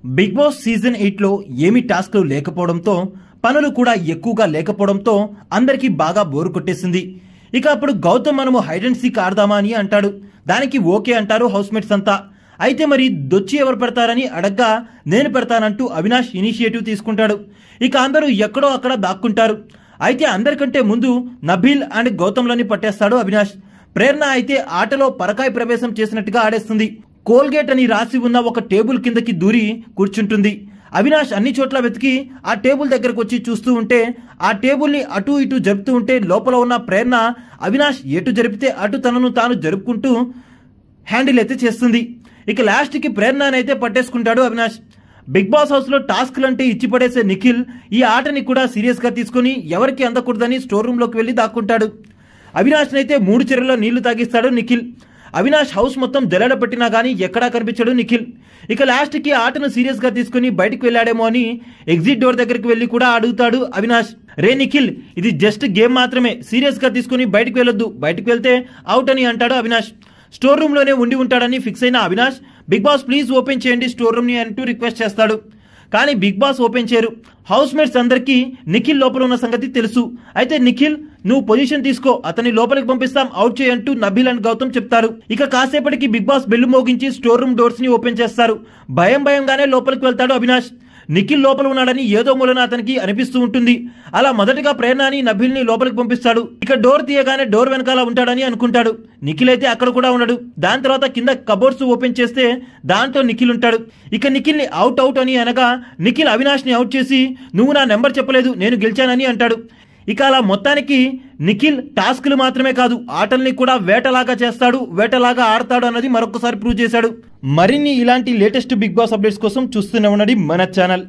Big boss season 8 లో ఏమి టాస్క్లు లేకపోవడంతో పనులు కూడా ఎక్కువగా లేకపోవడంతో అందరికీ బాగా బోరు కొట్టేసింది. ఇక అప్పుడు గౌతమ్ మనము హైడ్ అండ్ సీక్ ఆడదామా అని అంటాడు. దానికి ఓకే అంటారు హౌస్మేట్స్ అంతా. అయితే మరి దొచ్చి ఎవరు పెడతారని అడగ్గా నేను పెడతానంటూ అవినాష్ ఇనిషియేటివ్ తీసుకుంటాడు. ఇక అందరూ ఎక్కడో అక్కడ దాక్కుంటారు. అయితే అందరికంటే ముందు నబీల్ అండ్ గౌతమ్లని పట్టేస్తాడు అవినాష్. ప్రేరణ అయితే ఆటలో పరకాయ ప్రవేశం చేసినట్టుగా ఆడేస్తుంది. కోల్గేట్ అని రాసి ఉన్న ఒక టేబుల్ కిందకి దూరి కూర్చుంటుంది. అవినాష్ అన్ని చోట్ల వెతికి ఆ టేబుల్ దగ్గరకు వచ్చి చూస్తూ ఉంటే ఆ టేబుల్ని అటు ఇటు జరుపుతూ ఉంటే లోపల ఉన్న ప్రేరణ అవినాష్ ఎటు జరిపితే అటు తనను తాను జరుపుకుంటూ హ్యాండిల్ అయితే చేస్తుంది. ఇక లాస్ట్కి ప్రేరణనైతే పట్టేసుకుంటాడు అవినాష్. బిగ్ బాస్ హౌస్ లో టాస్క్లంటే ఇచ్చి పడేసే నిఖిల్ ఈ ఆటని కూడా సీరియస్ గా తీసుకుని ఎవరికి అందకూడదని స్టోర్ రూమ్ లోకి వెళ్లి దాక్కుంటాడు. అవినాష్ నైతే 3 చెరువుల్లో నీళ్లు తాగిస్తాడు నిఖిల్. అవినాష్ హౌస్ మొత్తం జల్లెడ పెట్టినా గానీ ఎక్కడా కనిపించాడు నిఖిల్. ఇక లాస్ట్ కి ఆటను సీరియస్ గా తీసుకుని బయటకు వెళ్ళాడేమో అని ఎగ్జిట్ డోర్ దగ్గరికి వెళ్లి కూడా అడుగుతాడు అవినాష్. రే నిఖిల్, ఇది జస్ట్ గేమ్ మాత్రమే, సీరియస్ గా తీసుకుని బయటకు వెళ్ళొద్దు, బయటకు వెళ్తే అవుట్ అని అంటాడు అవినాష్. స్టోర్ రూమ్ లోనే ఉండి ఉంటాడని ఫిక్స్ అయిన Avinash Bigg Boss please open చేయండి స్టోర్ రూమ్ ని అంటూ రిక్వెస్ట్ చేస్తాడు. కానీ బిగ్ బాస్ ఓపెన్ చేయరు. హౌస్ మేట్స్ అందరికీ నిఖిల్ లోపల ఉన్న సంగతి తెలుసు. అయితే నిఖిల్ నువ్వు పొజిషన్ తీసుకో, అతన్ని లోపలికి పంపిస్తాం, అవుట్ చేయంటూ నబీల్ అండ్ గౌతమ్ చెప్తారు. ఇక కాసేపటికి బిగ్ బాస్ బెల్లు మోగించి స్టోర్ రూమ్ డోర్స్ ని ఓపెన్ చేస్తారు. భయంగానే లోపలికి వెళ్తాడు అవినాష్. నిఖిల్ లోపల ఉన్నాడని ఏదో మూలన అతనికి అనిపిస్తూ ఉంటుంది. అలా మొదటగా ప్రేరణని నబీల్ ని లోపలికి పంపిస్తాడు. ఇక డోర్ తీయగానే డోర్ వెనకాల ఉంటాడని అనుకుంటాడు. నిఖిల్ అయితే అక్కడ కూడా ఉన్నాడు. దాని తర్వాత కింద కబోర్డ్స్ ఓపెన్ చేస్తే దాంట్లో నిఖిల్ ఉంటాడు. ఇక నిఖిల్ ని అవుట్ అని అనగా నిఖిల్ అవినాష్ ని అవుట్ చేసి నువ్వు నా నెంబర్ చెప్పలేదు, నేను గెలిచానని అంటాడు. ఇక అలా మొత్తానికి నిఖిల్ టాస్క్లు మాత్రమే కాదు ఆటల్ని కూడా వేటలాగా చేస్తాడు, వేటలాగా ఆడతాడు అన్నది మరొకసారి ప్రూవ్ చేశాడు. మరిన్ని ఇలాంటి లేటెస్ట్ బిగ్ బాస్ అప్డేట్స్ కోసం చూస్తూనే ఉండండి మన ఛానల్.